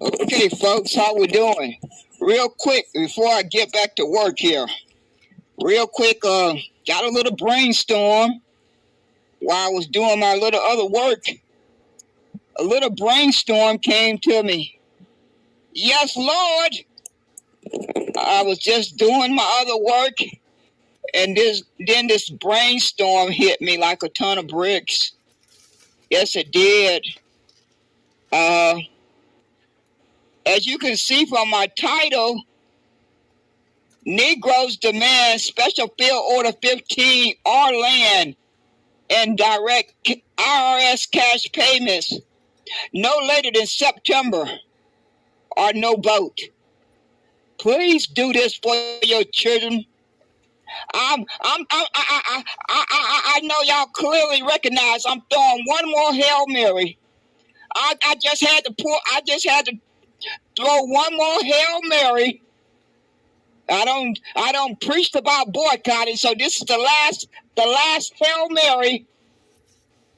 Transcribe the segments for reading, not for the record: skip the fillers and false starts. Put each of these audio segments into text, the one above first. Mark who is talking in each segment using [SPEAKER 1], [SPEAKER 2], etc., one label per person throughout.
[SPEAKER 1] Okay, folks, how we doing? Real quick, before I get back to work here, real quick, got a little brainstorm while I was doing my little other work. A little brainstorm came to me. Yes, Lord. I was just doing my other work, and then this brainstorm hit me like a ton of bricks. Yes, it did. As you can see from my title, Negroes demand Special Field Order 15 or land and direct IRS cash payments no later than September or no vote. Please do this for your children. I know y'all clearly recognize I'm throwing one more Hail Mary. I just had to throw one more Hail Mary. I don't preach about boycotting, so this is the last Hail Mary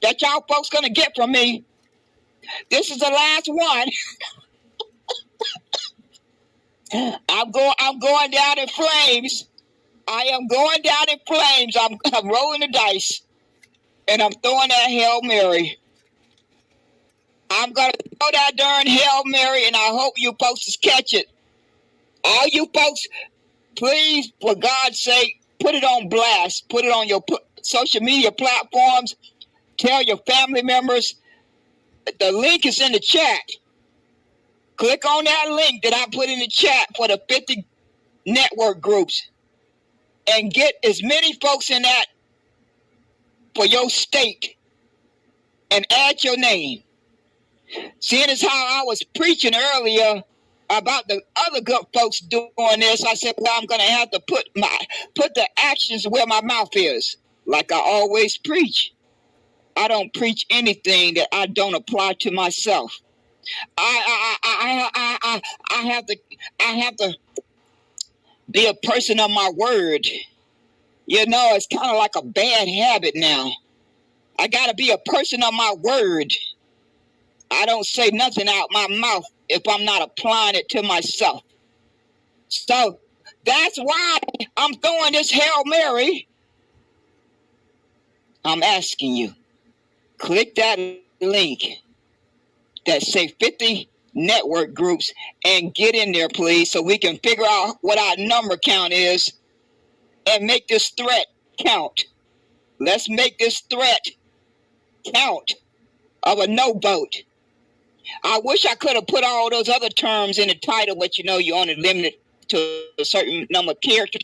[SPEAKER 1] that y'all folks gonna get from me. This is the last one. I'm going down in flames. I am going down in flames. I'm rolling the dice, and I'm throwing that Hail Mary. I'm gonna throw that darn Hail Mary, and I hope you folks catch it. All you folks, please, for God's sake, put it on blast. Put it on your social media platforms. Tell your family members. The link is in the chat. Click on that link that I put in the chat for the 50 network groups and get as many folks in that for your state and add your name. Seeing as how I was preaching earlier about the other good folks doing this, I said, well, I'm going to have to put the actions where my mouth is, like I always preach. I don't preach anything that I don't apply to myself. I have to be a person of my word. You know, it's kind of like a bad habit now. I got to be a person of my word. I don't say nothing out my mouth if I'm not applying it to myself. So that's why I'm throwing this Hail Mary. I'm asking you, click that link that say 50 network groups and get in there, please, so we can figure out what our number count is and make this threat count. Let's make this threat count of a no vote. I wish I could have put all those other terms in the title, but you know you're only limited to a certain number of characters.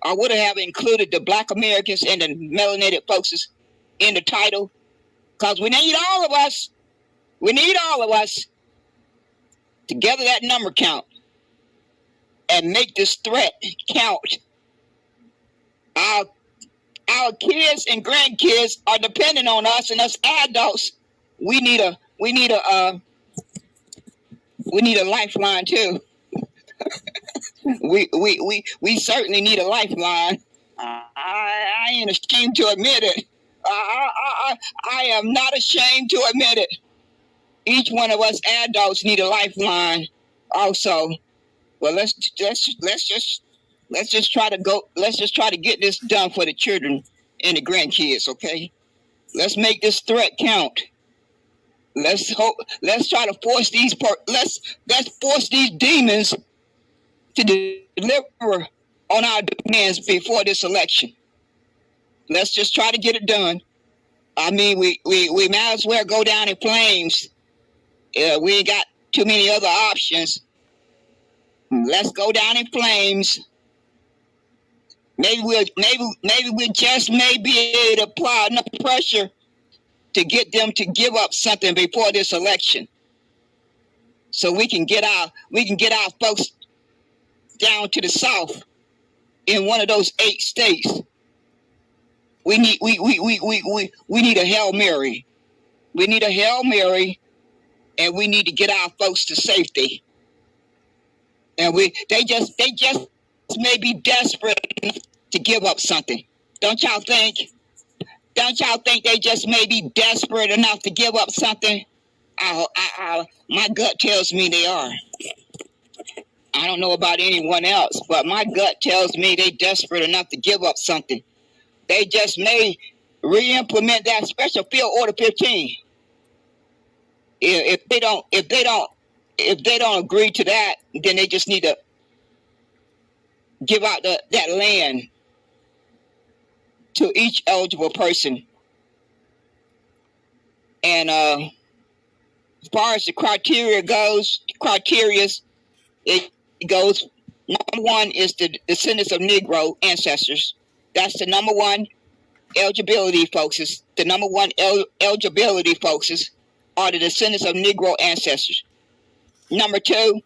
[SPEAKER 1] I would have included the Blk Americans and the melanated folks in the title, because we need all of us. We need all of us to gather that number count and make this threat count. Our kids and grandkids are depending on us, and us adults, we need a lifeline too. we certainly need a lifeline. I ain't ashamed to admit it. I am not ashamed to admit it. Each one of us adults need a lifeline also. Well, let's just try to get this done for the children and the grandkids, okay? Let's make this threat count. Let's try to force let's force these demons to deliver on our demands before this election. Let's just try to get it done. I mean, we might as well go down in flames. We ain't got too many other options. Let's go down in flames. Maybe we just may be able to apply enough pressure to get them to give up something before this election, so we can get our folks down to the South in one of those 8 states. We need a Hail Mary. We need a Hail Mary, and we need to get our folks to safety. And they just may be desperate to give up something. Don't y'all think? Don't y'all think they just may be desperate enough to give up something? My gut tells me they are. I don't know about anyone else, but my gut tells me they desperate enough to give up something. They just may re-implement that Special Field Order 15. If they don't agree to that, then they just need to give out that land to each eligible person. And as far as the criteria goes, it goes. Number one is the descendants of Negro ancestors. That's the number one eligibility, folks. The number one eligibility, folks, are the descendants of Negro ancestors. Number two,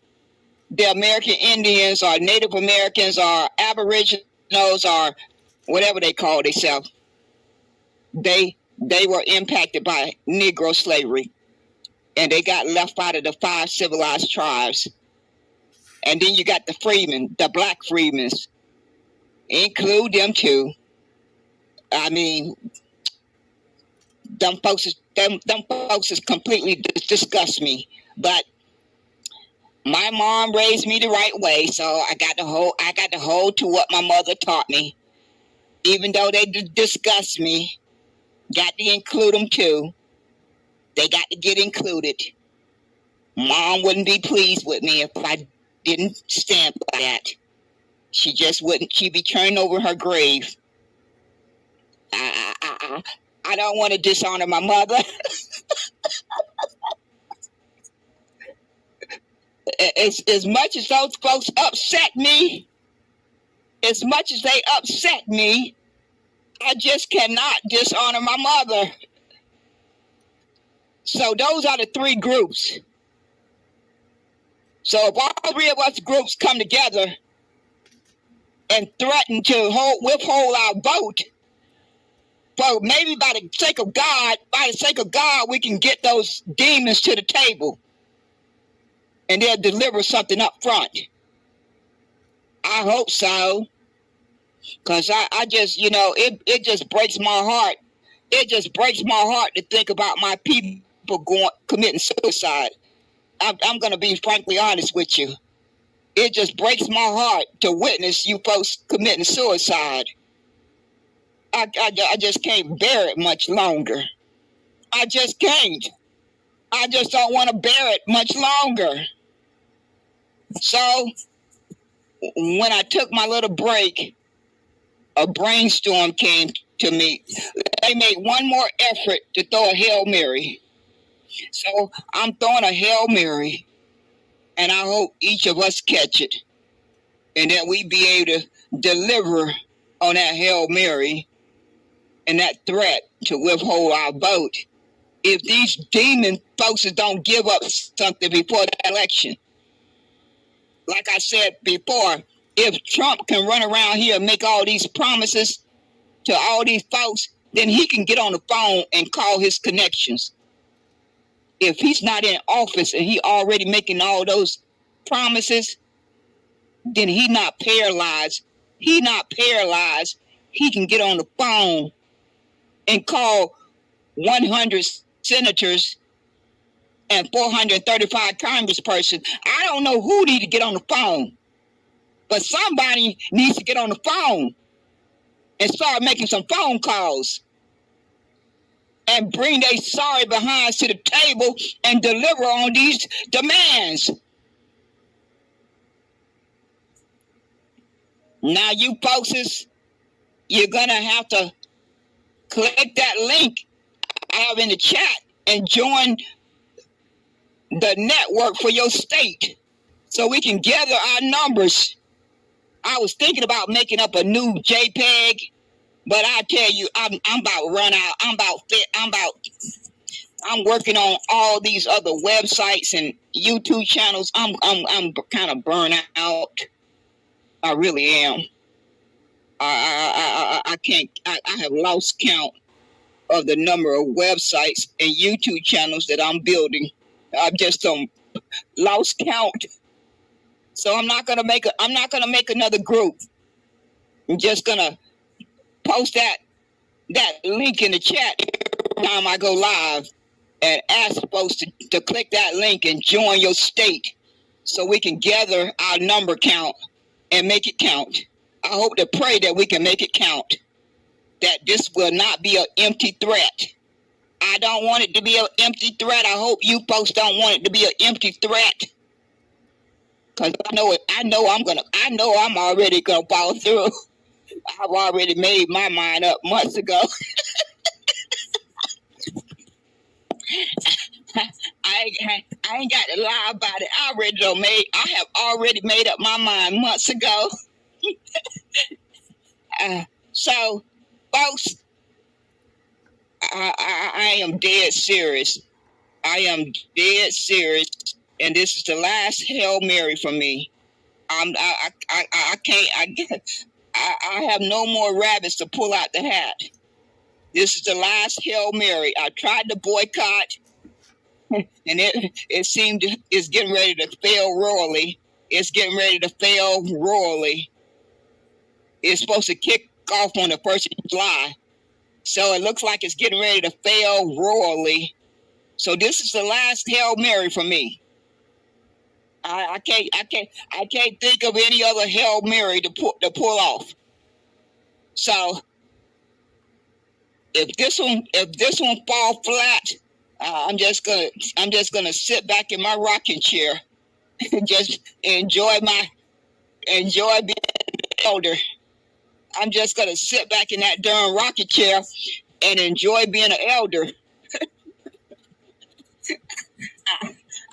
[SPEAKER 1] the American Indians or Native Americans or Aboriginals or whatever they call themselves. They were impacted by Negro slavery, and they got left out of the 5 civilized tribes. And then you got the freedmen, the black freedmen. Include them too. I mean, them folks completely disgust me. But my mom raised me the right way, so I got to hold to what my mother taught me. Even though they disgust me, got to include them too. They got to get included. Mom wouldn't be pleased with me if I didn't stand by that. She just wouldn't. She'd be turning over her grave. I don't want to dishonor my mother. As much as those folks upset me, I just cannot dishonor my mother. So those are the 3 groups. So if all 3 of us groups come together and threaten to withhold our vote, well, maybe by the sake of God, we can get those demons to the table and they'll deliver something up front. I hope so. Because I just, it just breaks my heart. It just breaks my heart to think about my people committing suicide. I'm going to be frankly honest with you. It just breaks my heart to witness you folks committing suicide. I just can't bear it much longer. I just can't. I just don't want to bear it much longer. So when I took my little break, a brainstorm came to me. They made one more effort to throw a Hail Mary. So I'm throwing a Hail Mary, and I hope each of us catch it, and that we be able to deliver on that Hail Mary and that threat to withhold our vote if these demon folks don't give up something before the election. Like I said before, if Trump can run around here and make all these promises to all these folks, then he can get on the phone and call his connections. If he's not in office and he already making all those promises, then he not paralyzed. He can get on the phone and call 100 senators and 435 congresspersons. I don't know who need to get on the phone, but somebody needs to get on the phone and start making some phone calls and bring their sorry behinds to the table and deliver on these demands. Now you folks, you're going to have to click that link I have in the chat and join the network for your state so we can gather our numbers. I was thinking about making up a new JPEG, but I tell you, I'm about to run out. I'm working on all these other websites and YouTube channels. I'm kind of burnt out. I really am. I can't. I have lost count of the number of websites and YouTube channels that I'm building. I've just lost count. So I'm not gonna make another group. I'm just gonna post that link in the chat every time I go live. and ask folks to click that link and join your state so we can gather our number count and make it count. I hope to pray that we can make it count, that this will not be an empty threat. I don't want it to be an empty threat. I hope you folks don't want it to be an empty threat. Because I know I'm already gonna follow through. I've already made my mind up months ago. I ain't got to lie about it. I have already made up my mind months ago. So, folks, I am dead serious. I am dead serious, and this is the last Hail Mary for me. I have no more rabbits to pull out the hat. This is the last Hail Mary. I tried to boycott, and it seemed it's getting ready to fail royally. It's getting ready to fail royally. It's supposed to kick off on the 1st of July. So it looks like it's getting ready to fail royally. So this is the last Hail Mary for me. I can't think of any other Hail Mary to pull off. So if this one fall flat, I'm just gonna sit back in my rocking chair and just enjoy being an elder. I'm just gonna sit back in that darn rocking chair and enjoy being an elder.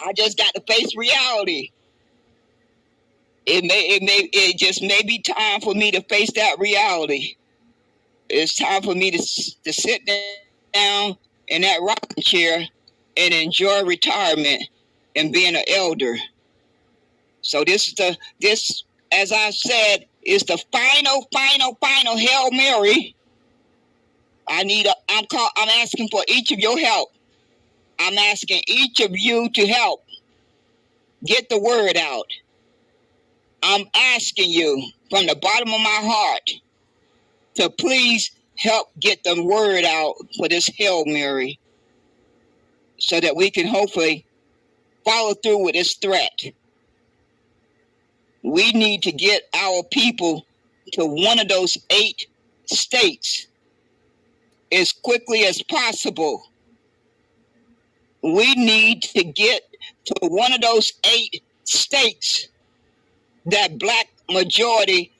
[SPEAKER 1] I just got to face reality. It just may be time for me to face that reality. It's time for me to sit down in that rocking chair and enjoy retirement and being an elder. So this, as I said, is the final Hail Mary. I'm asking for each of your help. I'm asking each of you to help get the word out. I'm asking you from the bottom of my heart to please help get the word out for this Hail Mary so that we can hopefully follow through with this threat. We need to get our people to one of those 8 states as quickly as possible. We need to get to one of those 8 states that Black majority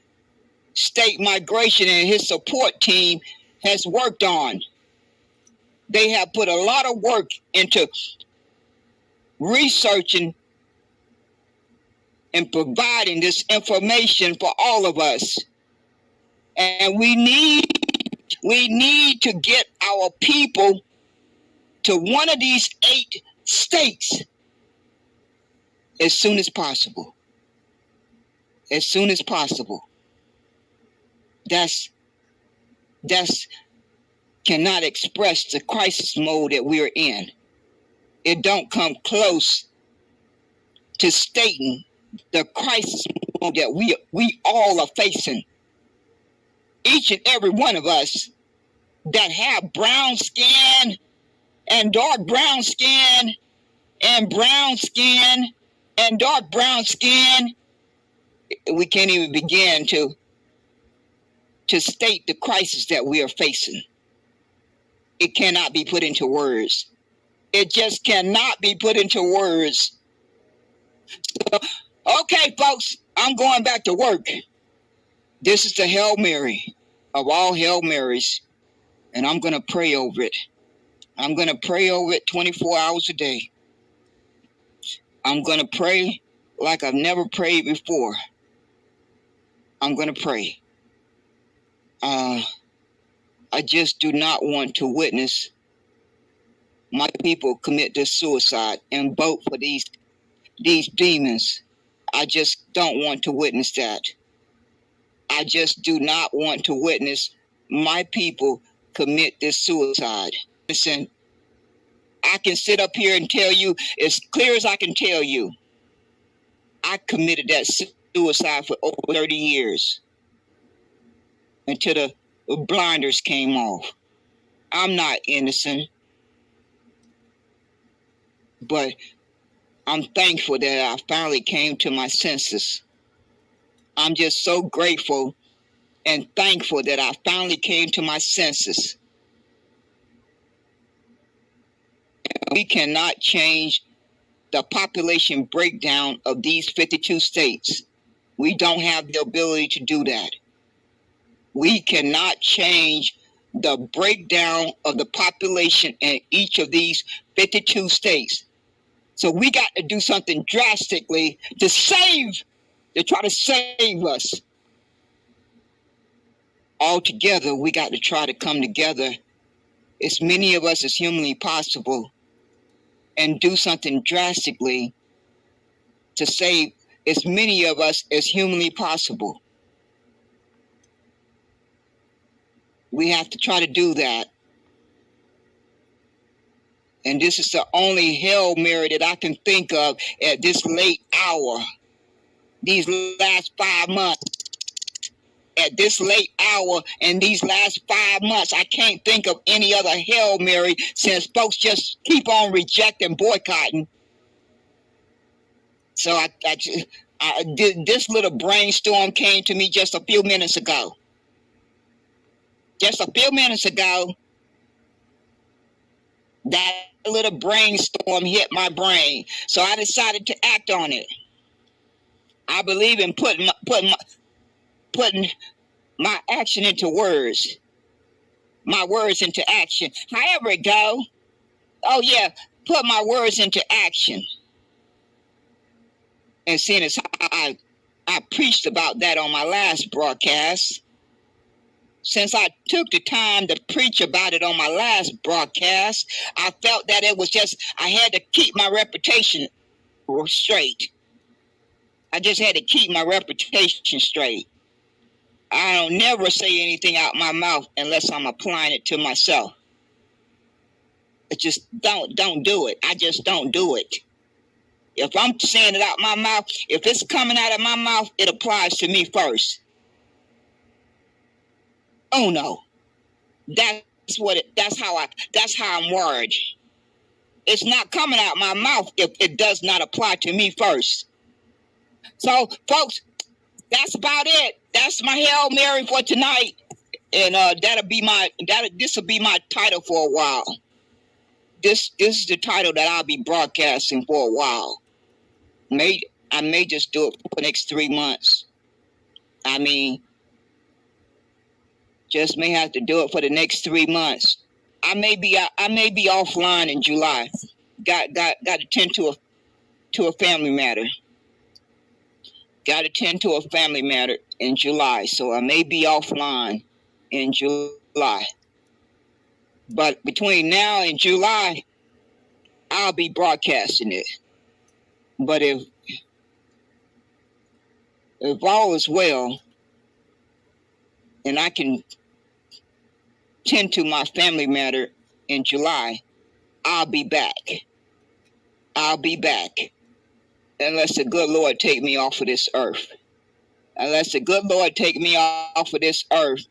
[SPEAKER 1] state migration and his support team has worked on. They have put a lot of work into researching and providing this information for all of us. And we need to get our people to one of these 8 states as soon as possible. As soon as possible. That's cannot express the crisis mode that we're in. It don't come close to stating the crisis mode that we all are facing. Each and every one of us that have brown skin and dark brown skin and brown skin and dark brown skin, we can't even begin to state the crisis that we are facing. It cannot be put into words. It just cannot be put into words. So, okay, folks, I'm going back to work. This is the Hail Mary of all Hail Marys, and I'm going to pray over it. I'm going to pray over it 24 hours a day. I'm going to pray like I've never prayed before. I'm going to pray. I just do not want to witness my people commit this suicide and vote for these demons. I just don't want to witness that. I just do not want to witness my people commit this suicide. Listen, I can sit up here and tell you as clear as I can tell you, I committed that suicide for over 30 years until the blinders came off. I'm not innocent. But I'm thankful that I finally came to my senses. I'm just so grateful and thankful that I finally came to my senses. We cannot change the population breakdown of these 52 states. We don't have the ability to do that. We cannot change the breakdown of the population in each of these 52 states. So we got to do something drastically to try to save us. All together, we got to try to come together, as many of us as humanly possible, and do something drastically to save as many of us as humanly possible. We have to try to do that. And this is the only Hail Mary that I can think of at this late hour, these last 5 months. At this late hour and these last 5 months, I can't think of any other Hail Mary, since folks just keep on rejecting, boycotting. So this little brainstorm came to me just a few minutes ago. Just a few minutes ago, that little brainstorm hit my brain. So I decided to act on it. I believe in putting my action into words, my words into action. However it go. Oh yeah, put my words into action. And seeing as I preached about that on my last broadcast, since I took the time to preach about it on my last broadcast, I felt that it was just, I had to keep my reputation straight. I just had to keep my reputation straight. I don't never say anything out my mouth unless I'm applying it to myself. It just don't do it. I just don't do it. If I'm saying it out my mouth, if it's coming out of my mouth, it applies to me first. Oh no. That's how I'm wired. It's not coming out my mouth if it does not apply to me first. So folks, that's about it. That's my Hail Mary for tonight. And this will be my title for a while. This is the title that I'll be broadcasting for a while. I may just do it for the next 3 months. I mean, just may have to do it for the next 3 months. I may be offline in July. Got to tend to a family matter. Got to tend to a family matter in July, so I may be offline in July. But between now and July, I'll be broadcasting it. But if all is well, and I can tend to my family matter in July, I'll be back. I'll be back. Unless the good Lord take me off of this earth. Unless the good Lord take me off of this earth,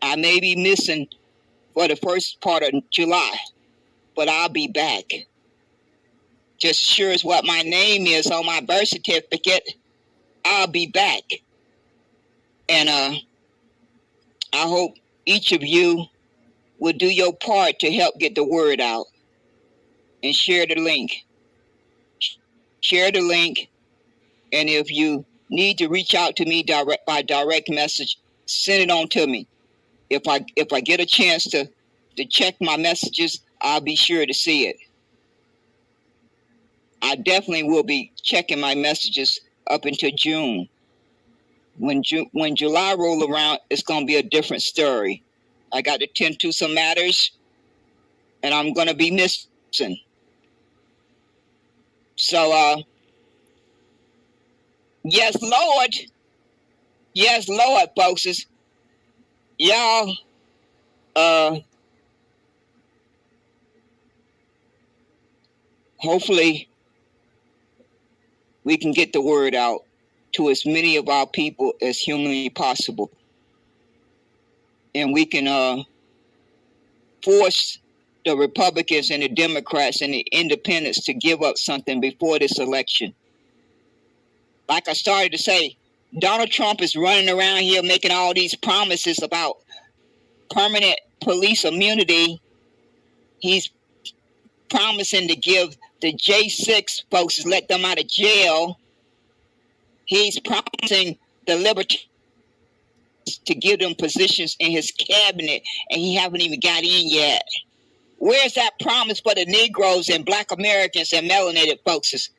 [SPEAKER 1] I may be missing for the first part of July, but I'll be back. Just sure as what my name is on my birth certificate, I'll be back. And I hope each of you will do your part to help get the word out and share the link. Share the link, and if you need to reach out to me by direct message, send it on to me. If I get a chance to check my messages, I'll be sure to see it. I definitely will be checking my messages up until June. When July roll around, it's going to be a different story. I got to tend to some matters, and I'm going to be missing. So, yes, Lord. Yes, Lord, folks. Y'all, hopefully we can get the word out to as many of our people as humanly possible. And we can force the Republicans and the Democrats and the independents to give up something before this election. Like I started to say, Donald Trump is running around here making all these promises about permanent police immunity. He's promising to give the J6 folks, let them out of jail. He's promising the libertarians to give them positions in his cabinet, and he haven't even got in yet. Where's that promise for the Negroes and Black Americans and melanated folks?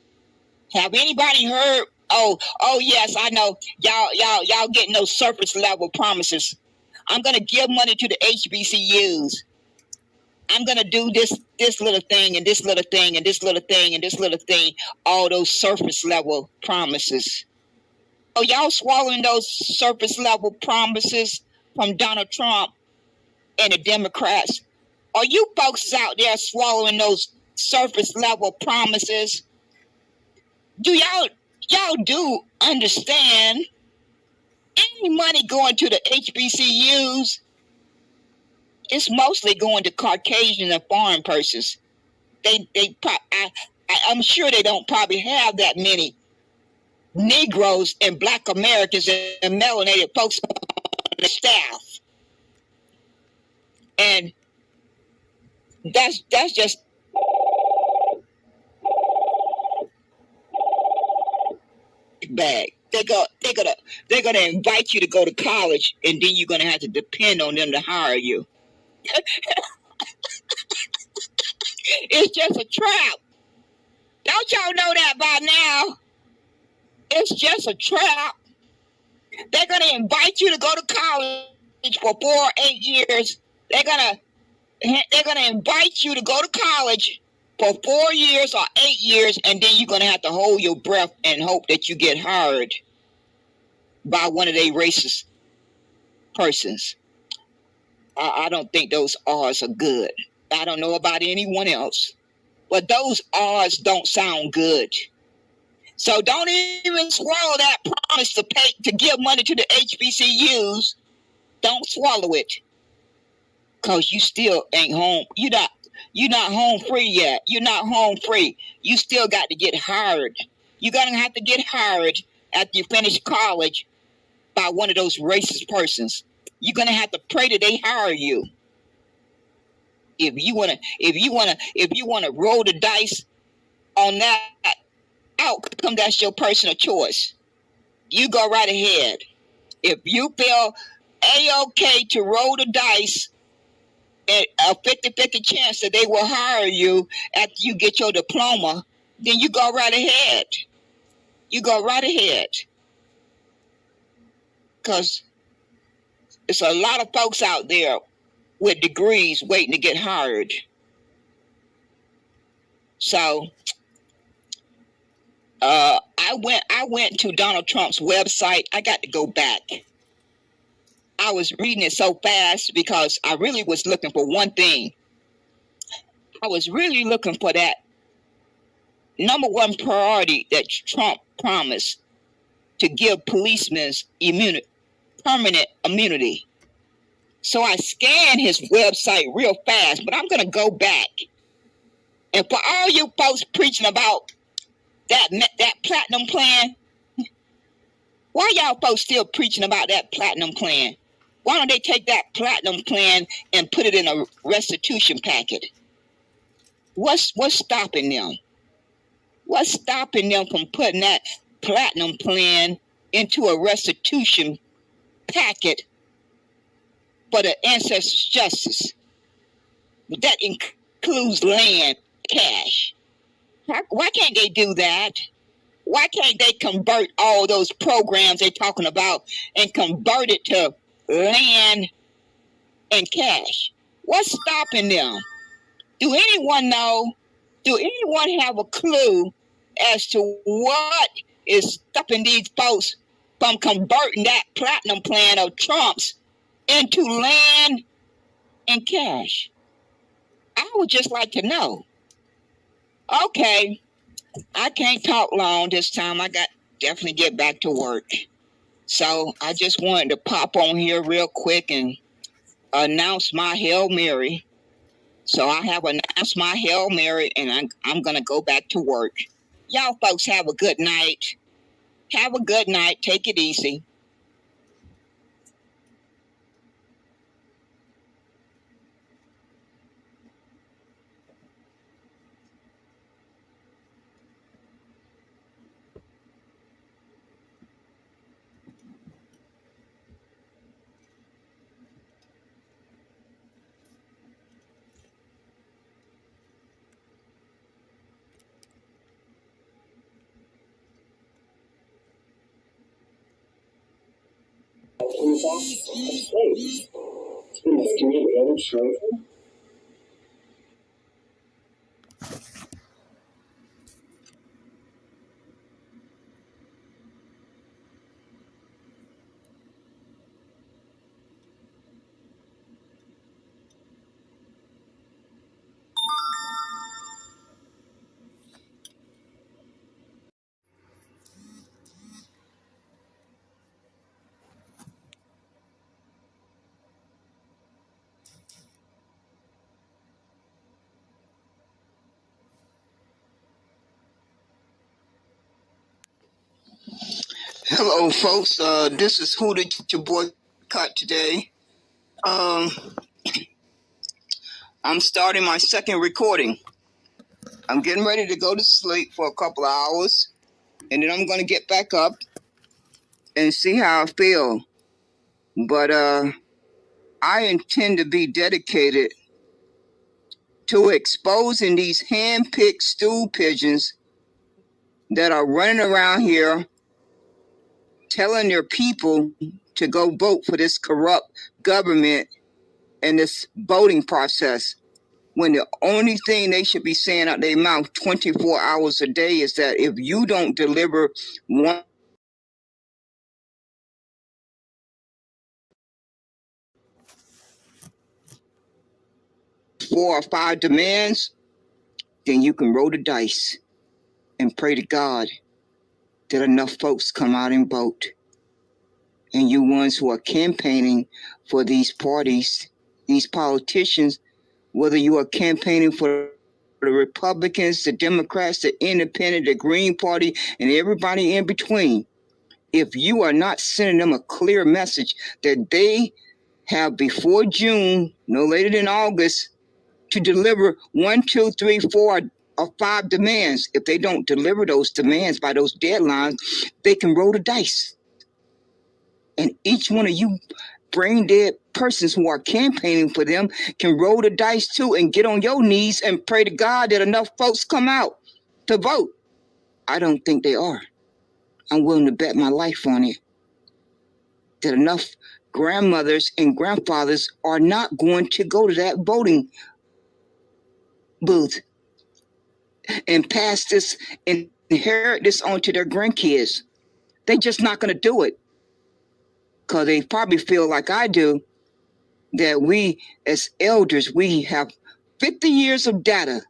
[SPEAKER 1] Have anybody heard? Oh yes, I know. Y'all getting those surface level promises. I'm gonna give money to the HBCUs. I'm gonna do this little thing and this little thing and this little thing and this little thing. All those surface level promises. Oh, y'all swallowing those surface level promises from Donald Trump and the Democrats? Are you folks out there swallowing those surface level promises? Do y'all do understand any money going to the HBCUs? It's mostly going to Caucasian and foreign persons. I'm sure they don't probably have that many Negroes and Black Americans and melanated folks on the staff. And that's just bag. They're gonna invite you to go to college, and then you're gonna have to depend on them to hire you. It's just a trap. Don't y'all know that by now? It's just a trap. They're gonna invite you to go to college for 4 or 8 years. They're gonna invite you to go to college for 4 years or 8 years, and then you're gonna have to hold your breath and hope that you get hired by one of their racist persons. I don't think those odds are good. I don't know about anyone else, but those odds don't sound good. So don't even swallow that promise to give money to the HBCUs. Don't swallow it, cause you still ain't home. You're not home free yet. You're not home free. You still got to get hired. You're gonna have to get hired after you finish college by one of those racist persons. You're gonna have to pray that they hire you. If you wanna roll the dice on that outcome, that's your personal choice. You go right ahead. If you feel A-okay to roll the dice at a 50-50 chance that they will hire you after you get your diploma, then you go right ahead. You go right ahead. Because there's a lot of folks out there with degrees waiting to get hired. So I went to Donald Trump's website. I got to go back. I was reading it so fast because I really was looking for one thing. I was really looking for that number one priority that Trump promised, to give policemen permanent immunity. So I scanned his website real fast, but I'm going to go back. And for all you folks preaching about that platinum plan, why y'all folks still preaching about that platinum plan? Why don't they take that platinum plan and put it in a restitution packet? What's stopping them? What's stopping them from putting that platinum plan into a restitution packet for the ancestors' justice? That includes land, cash. Why can't they do that? Why can't they convert all those programs they're talking about and convert it to land and cash? What's stopping them? Do anyone know? Do anyone have a clue as to what is stopping these folks from converting that platinum plan of Trump's into land and cash? I would just like to know. Okay, I can't talk long this time. I got definitely get back to work. So I just wanted to pop on here real quick and announce my Hail Mary. So I have announced my Hail Mary, and I'm going to go back to work. Y'all folks have a good night. Have a good night. Take it easy. Hello, folks. This is Who to Boycott today. I'm starting my second recording. I'm getting ready to go to sleep for a couple of hours, and then I'm going to get back up and see how I feel. But I intend to be dedicated to exposing these hand-picked stool pigeons that are running around here telling their people to go vote for this corrupt government and this voting process, when the only thing they should be saying out their mouth 24 hours a day is that if you don't deliver 4 or 5 demands, then you can roll the dice and pray to God that enough folks come out and vote. And you ones who are campaigning for these parties, these politicians, whether you are campaigning for the Republicans, the Democrats, the Independent, the Green Party, and everybody in between, if you are not sending them a clear message that they have before June, no later than August, to deliver 1, 2, 3, 4, or 5 demands. If they don't deliver those demands by those deadlines, they can roll the dice. And each one of you brain dead persons who are campaigning for them can roll the dice too and get on your knees and pray to God that enough folks come out to vote. I don't think they are. I'm willing to bet my life on it, that enough grandmothers and grandfathers are not going to go to that voting booth and pass this and inherit this on to their grandkids. They just not going to do it, because they probably feel like I do, that we as elders, we have 50 years of data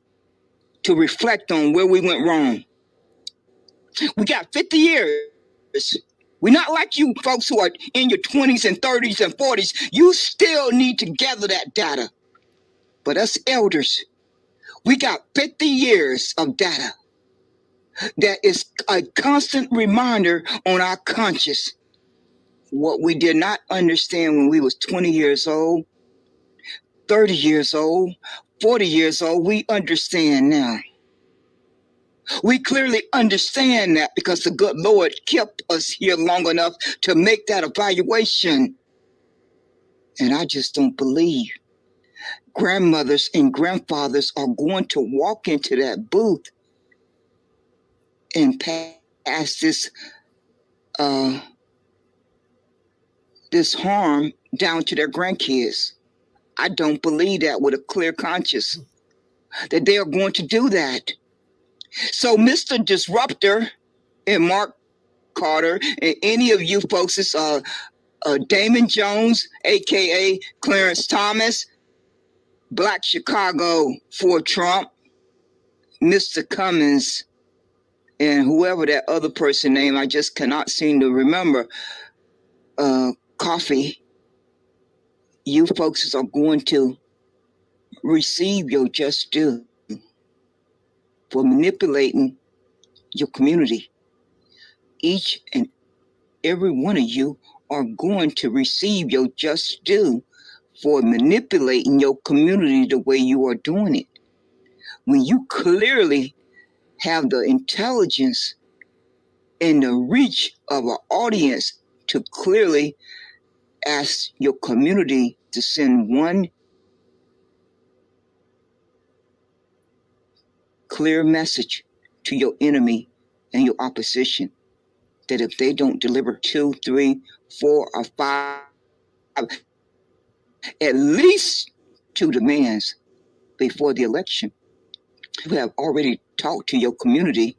[SPEAKER 1] to reflect on where we went wrong. We got 50 years. We're not like you folks who are in your 20s and 30s and 40s. You still need to gather that data. But us elders, we got 50 years of data that is a constant reminder on our conscience. What we did not understand when we was 20 years old, 30 years old, 40 years old, we understand now. We clearly understand that because the good Lord kept us here long enough to make that evaluation. And I just don't believe grandmothers and grandfathers are going to walk into that booth and pass this harm down to their grandkids. I don't believe that with a clear conscience, that they are going to do that. So Mr. Disruptor and Mark Carter and any of you folks, is Damon Jones, a.k.a. Clarence Thomas, Black Chicago for Trump, Mr. Cummins, and whoever that other person name, I just cannot seem to remember, Coffee. You folks are going to receive your just due for manipulating your community. Each and every one of you are going to receive your just due for manipulating your community the way you are doing it. When you clearly have the intelligence and the reach of an audience to clearly ask your community to send one clear message to your enemy and your opposition, that if they don't deliver 2, 3, 4, or 5, at least 2 demands before the election, you have already talked to your community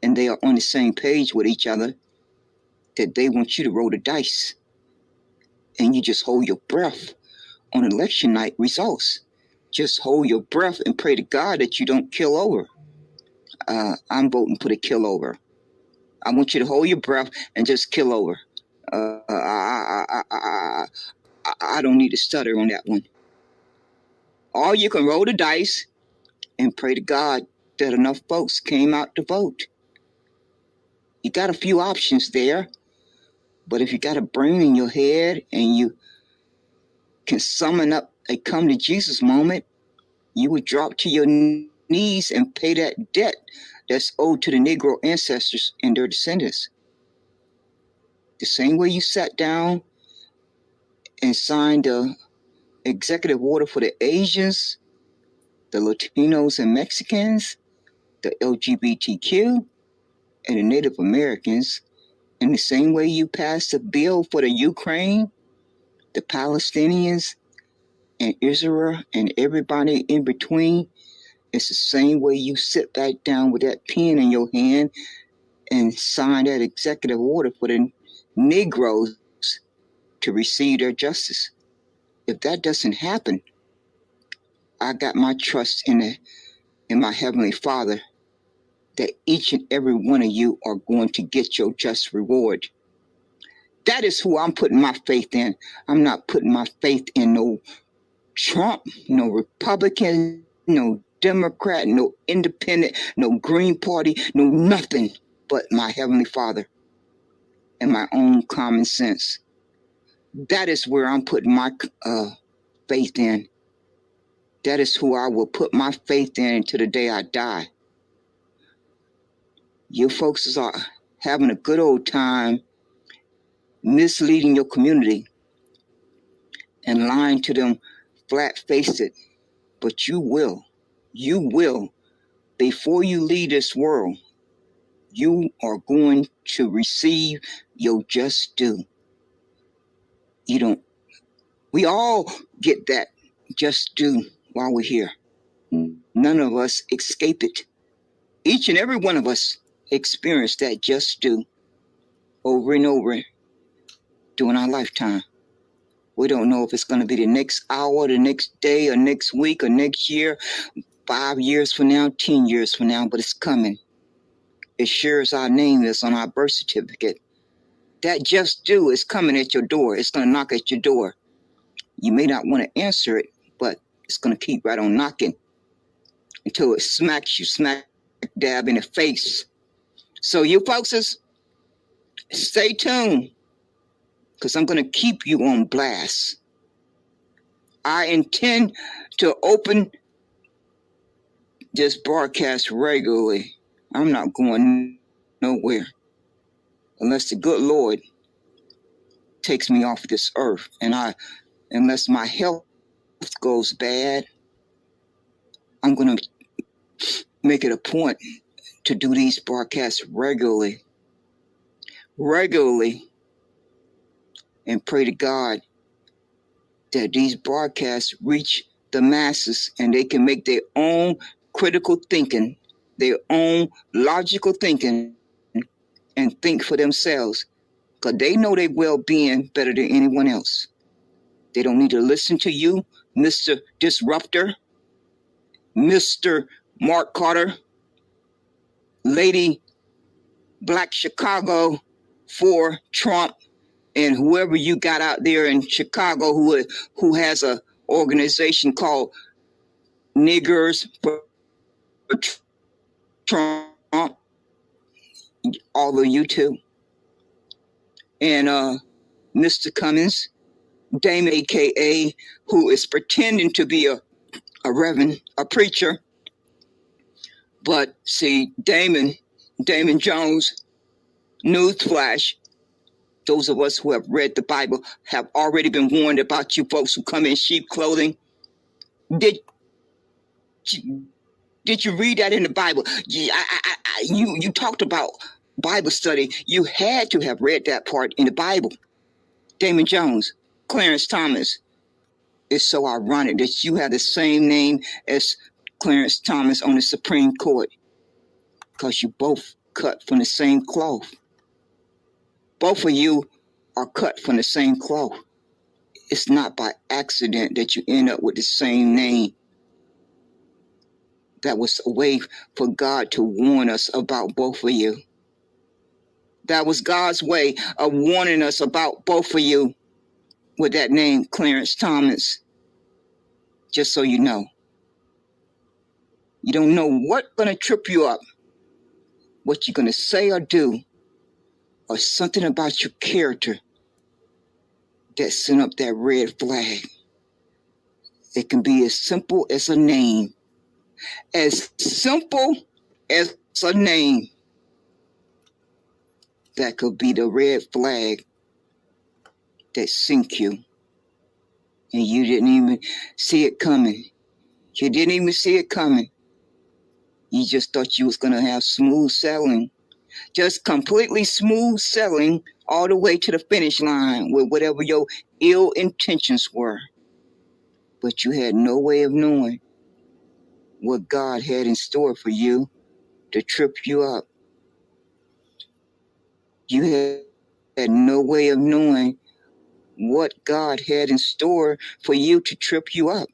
[SPEAKER 1] and they are on the same page with each other, that they want you to roll the dice, and you just hold your breath on election night results. Just hold your breath and pray to God that you don't kill over. I'm voting for the kill over. I want you to hold your breath and just kill over. I don't need to stutter on that one. Or you can roll the dice and pray to God that enough folks came out to vote. You got a few options there, but if you got a brain in your head and you can summon up a come to Jesus moment, you would drop to your knees and pay that debt that's owed to the Negro ancestors and their descendants. The same way you sat down and signed the executive order for the Asians, the Latinos and Mexicans, the LGBTQ, and the Native Americans, in the same way you passed a bill for the Ukraine, the Palestinians, and Israel, and everybody in between, it's the same way you sit back down with that pen in your hand and sign that executive order for the Negroes to receive their justice. If that doesn't happen, I got my trust in my Heavenly Father that each and every one of you are going to get your just reward. That is who I'm putting my faith in. I'm not putting my faith in no Trump, no Republican, no Democrat, no Independent, no Green Party, no nothing but my Heavenly Father and my own common sense. That is where I'm putting my faith in. That is who I will put my faith in until the day I die. You folks are having a good old time misleading your community and lying to them flat-faced, but you will, before you leave this world, you are going to receive your just due. We all get that just due while we're here. None of us escape it. Each and every one of us experience that just due over and over during our lifetime. We don't know if it's going to be the next hour, the next day, or next week, or next year, 5 years from now, 10 years from now, but it's coming. As sure as our name is on our birth certificate, that just due is coming at your door. It's going to knock at your door. You may not want to answer it, but it's going to keep right on knocking until it smacks you smack dab in the face. So you folks, stay tuned, because I'm going to keep you on blast. I intend to open this broadcast regularly. I'm not going nowhere unless the good Lord takes me off this earth, and unless my health goes bad, I'm going to make it a point to do these broadcasts regularly, and pray to God that these broadcasts reach the masses and they can make their own critical thinking, their own logical thinking, and think for themselves, because they know their well-being better than anyone else. They don't need to listen to you, Mr. Disruptor, Mr. Mark Carter, Lady Black Chicago for Trump, and whoever you got out there in Chicago who has a organization called niggers for Trump, all of you too. And Mr. Cummings, Damon, AKA, who is pretending to be a reverend, a preacher. But see, Damon Jones, newsflash, those of us who have read the Bible have already been warned about you folks who come in sheep clothing. Did you read that in the Bible? You talked about Bible study. You had to have read that part in the Bible. Damon Jones, Clarence Thomas. It's so ironic that you have the same name as Clarence Thomas on the Supreme Court, because you both cut from the same cloth. Both of you are cut from the same cloth. It's not by accident that you end up with the same name. That was a way for God to warn us about both of you. That was God's way of warning us about both of you with that name, Clarence Thomas. Just so you know. You don't know what's going to trip you up, what you're going to say or do, or something about your character that sent up that red flag. It can be as simple as a name. As simple as a name. That could be the red flag that sink you. And you didn't even see it coming. You didn't even see it coming. You just thought you was going to have smooth sailing. Just completely smooth sailing all the way to the finish line with whatever your ill intentions were. But you had no way of knowing what God had in store for you to trip you up. You had no way of knowing what God had in store for you to trip you up.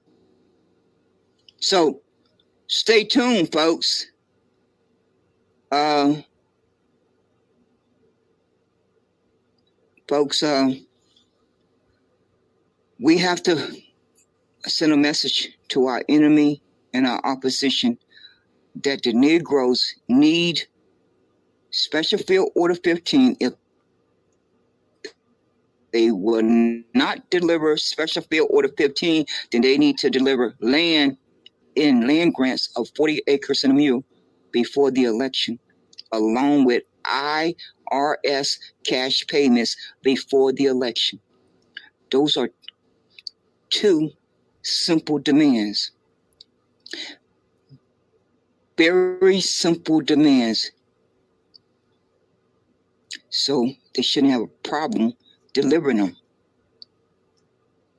[SPEAKER 1] So stay tuned, folks. We have to send a message to our enemy and our opposition that the Negroes need Special Field Order 15. If they will not deliver Special Field Order 15, then they need to deliver land in land grants of 40 acres and a mule before the election, along with IRS cash payments before the election. Those are two simple demands. Very simple demands. So they shouldn't have a problem delivering them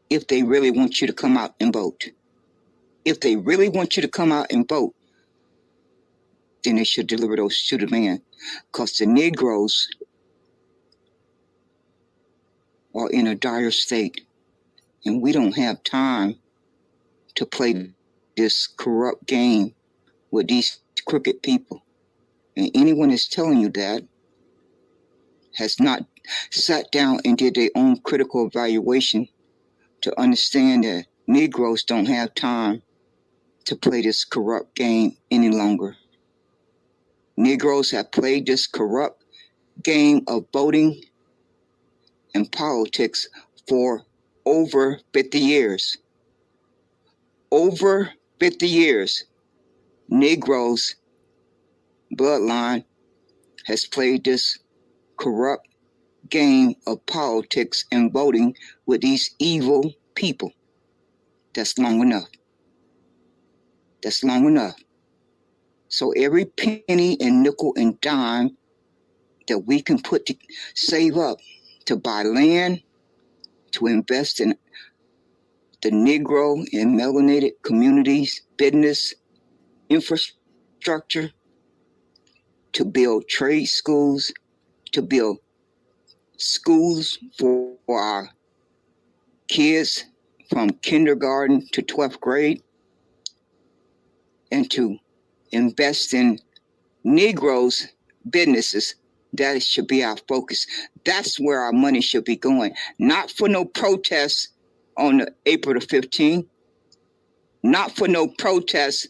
[SPEAKER 1] if they really want you to come out and vote. If they really want you to come out and vote, then they should deliver those two demands. Because the Negroes are in a dire state. And we don't have time to play this corrupt game with these crooked people. And anyone that's telling you that has not sat down and did their own critical evaluation to understand that Negroes don't have time to play this corrupt game any longer. Negroes have played this corrupt game of voting and politics for over 50 years. Over 50 years, Negroes' bloodline has played this corrupt game of politics and voting with these evil people. That's long enough. That's long enough. So every penny and nickel and dime that we can put to save up to buy land, to invest in the Negro and melanated communities, business, infrastructure, to build trade schools, to build schools for our kids from kindergarten to 12th grade, and to invest in Negroes' businesses. That should be our focus. That's where our money should be going. Not for no protests on April the 15th. not for no protest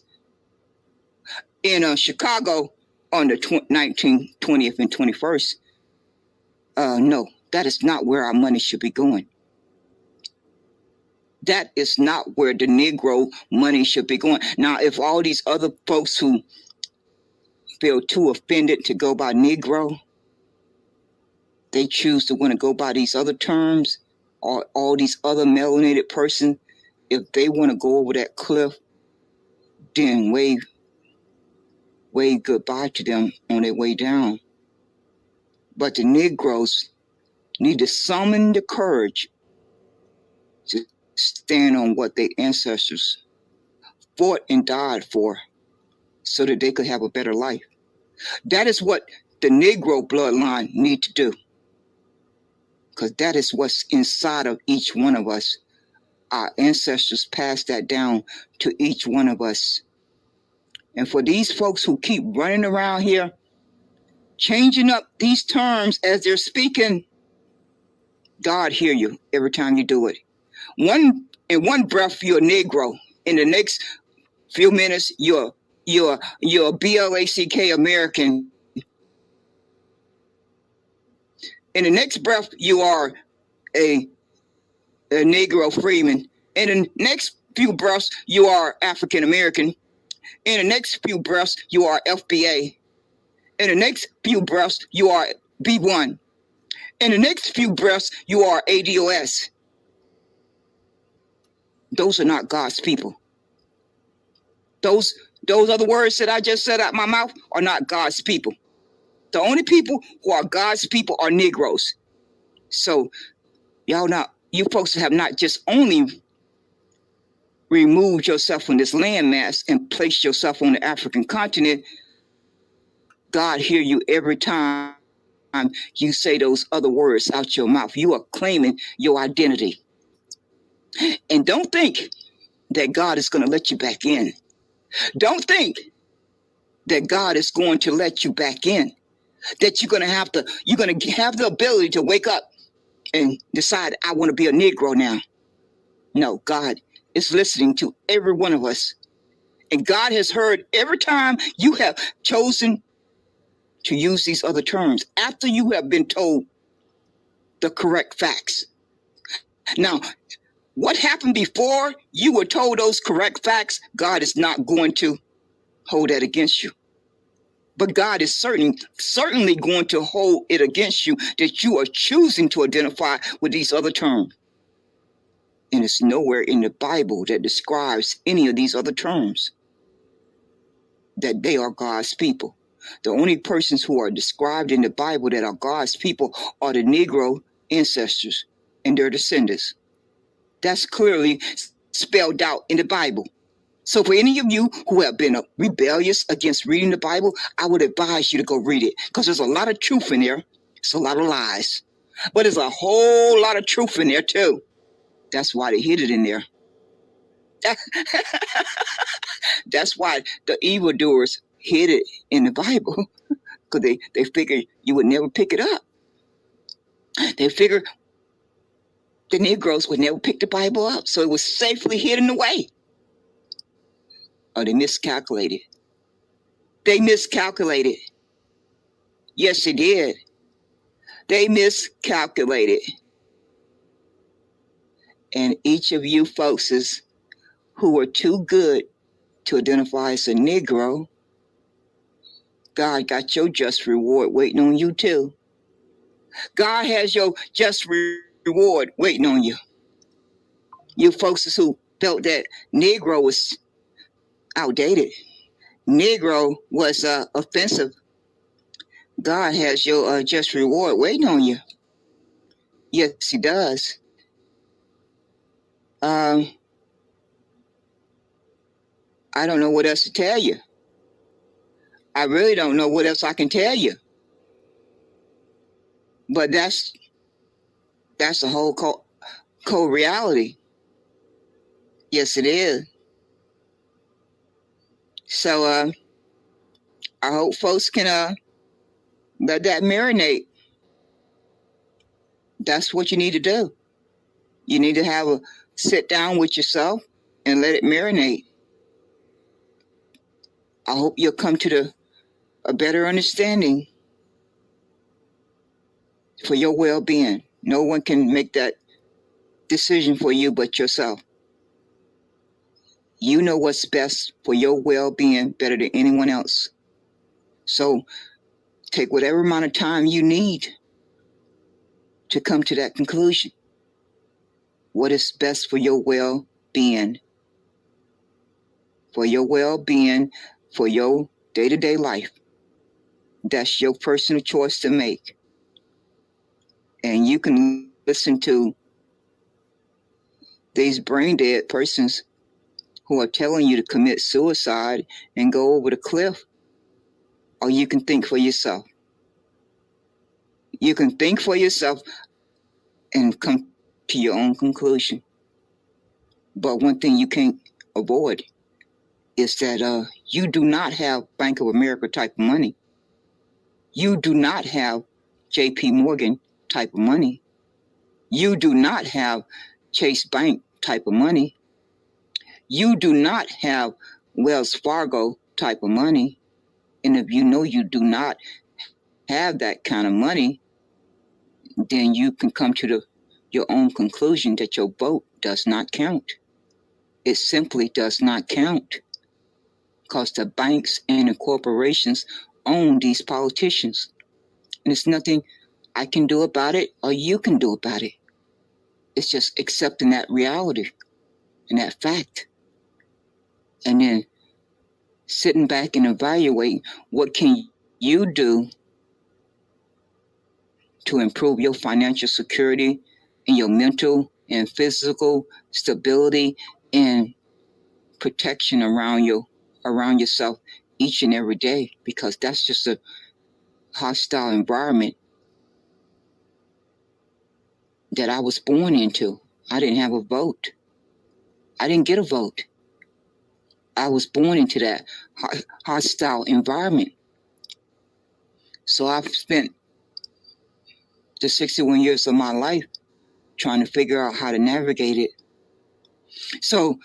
[SPEAKER 1] in Chicago on the 19th, 20th, and 21st. No, that is not where our money should be going. That is not where the Negro money should be going. Now, if all these other folks who feel too offended to go by Negro, they choose to want to go by these other terms, or all these other melanated persons, if they want to go over that cliff, then wave goodbye to them on their way down. But the Negroes need to summon the courage to stand on what their ancestors fought and died for so that they could have a better life. That is what the Negro bloodline need to do, because that is what's inside of each one of us. Our ancestors passed that down to each one of us. And for these folks who keep running around here, changing up these terms as they're speaking, God hear you every time you do it. In one breath, you're a Negro. In the next few minutes, you're a Blk American. In the next breath, you are a Negro Freedman. In the next few breaths, you are African American. In the next few breaths, you are FBA. In the next few breaths, you are B1. In the next few breaths, you are ADOS. Those are not God's people. Those other words that I just said out my mouth are not God's people. The only people who are God's people are Negroes. So you folks have not just only removed yourself from this landmass and placed yourself on the African continent. God hear you every time you say those other words out your mouth. You are claiming your identity. And don't think that God is going to let you back in. Don't think that God is going to let you back in. That you're going to have the ability to wake up and decide, I want to be a Negro now. No, God is listening to every one of us. And God has heard every time you have chosen to use these other terms after you have been told the correct facts. Now, what happened before you were told those correct facts, God is not going to hold that against you. But God is certainly going to hold it against you that you are choosing to identify with these other terms. And it's nowhere in the Bible that describes any of these other terms that they are God's people. The only persons who are described in the Bible that are God's people are the Negro ancestors and their descendants. That's clearly spelled out in the Bible. So for any of you who have been rebellious against reading the Bible, I would advise you to go read it, because there's a lot of truth in there. It's a lot of lies. But there's a whole lot of truth in there too. That's why they hid it in there. That's why the evildoers hid it in the Bible, because they figured you would never pick it up. They figured the Negroes would never pick the Bible up, so it was safely hidden away. Oh, they miscalculated. They miscalculated. Yes, they did. They miscalculated. And each of you folks who are too good to identify as a Negro, God got your just reward waiting on you too. God has your just reward waiting on you. You folks who felt that Negro was outdated, Negro was offensive, God has your just reward waiting on you. Yes, he does. I don't know what else to tell you. I really don't know what else I can tell you. But that's the whole cold reality. Yes, it is. So I hope folks can let that marinate. That's what you need to do. You need to have a sit down with yourself and let it marinate. I hope you'll come to a better understanding for your well-being. No one can make that decision for you but yourself. You know what's best for your well-being better than anyone else. So take whatever amount of time you need to come to that conclusion. What is best for your well-being? For your well-being, for your day-to-day life. That's your personal choice to make. And you can listen to these brain-dead persons who are telling you to commit suicide and go over the cliff. Or you can think for yourself. You can think for yourself and come to your own conclusion. But one thing you can't avoid is that you do not have Bank of America type of money. You do not have J.P. Morgan type of money. You do not have Chase Bank type of money. You do not have Wells Fargo type of money. And if you know you do not have that kind of money, then you can come to your own conclusion that your vote does not count. It simply does not count because the banks and the corporations own these politicians. And there's nothing I can do about it or you can do about it. It's just accepting that reality and that fact. And then sitting back and evaluating what can you do to improve your financial security and your mental and physical stability and protection around yourself each and every day, because that's just a hostile environment that I was born into. I didn't have a vote. I didn't get a vote. I was born into that hostile environment. So I've spent the 61 years of my life trying to figure out how to navigate it. So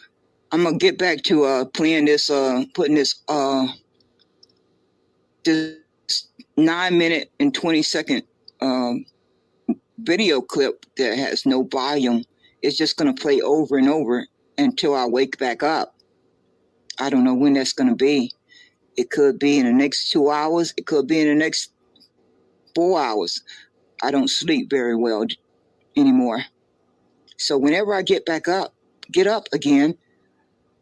[SPEAKER 1] I'm gonna get back to putting this 9-minute and 20-second video clip that has no volume. It's just gonna play over and over until I wake back up. I don't know when that's gonna be. It could be in the next 2 hours. It could be in the next 4 hours. I don't sleep very well anymore. So whenever I get up again,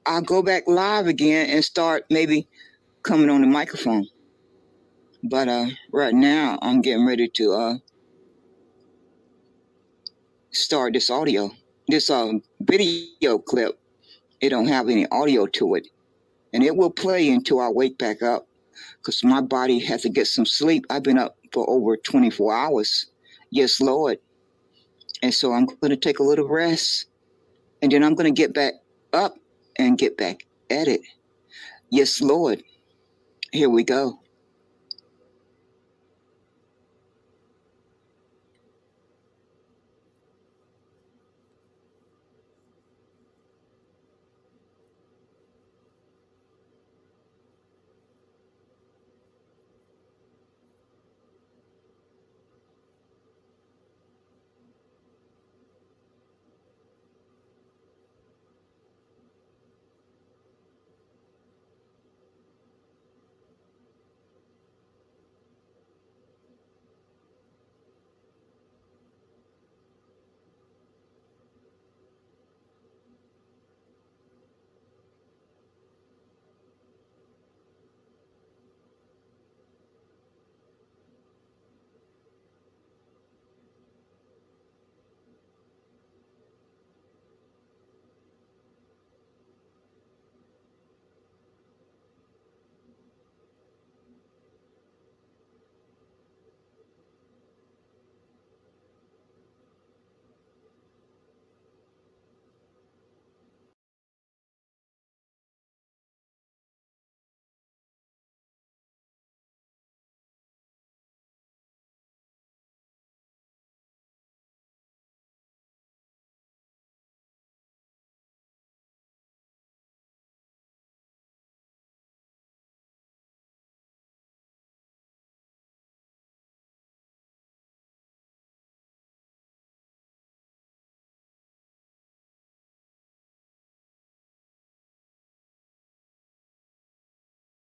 [SPEAKER 1] I'll go back live again and start maybe coming on the microphone. But right now I'm getting ready to start this video clip. It don't have any audio to it. And it will play until I wake back up because my body has to get some sleep. I've been up for over 24 hours. Yes, Lord. And so I'm going to take a little rest. And then I'm going to get back up and get back at it. Yes, Lord. Here we go.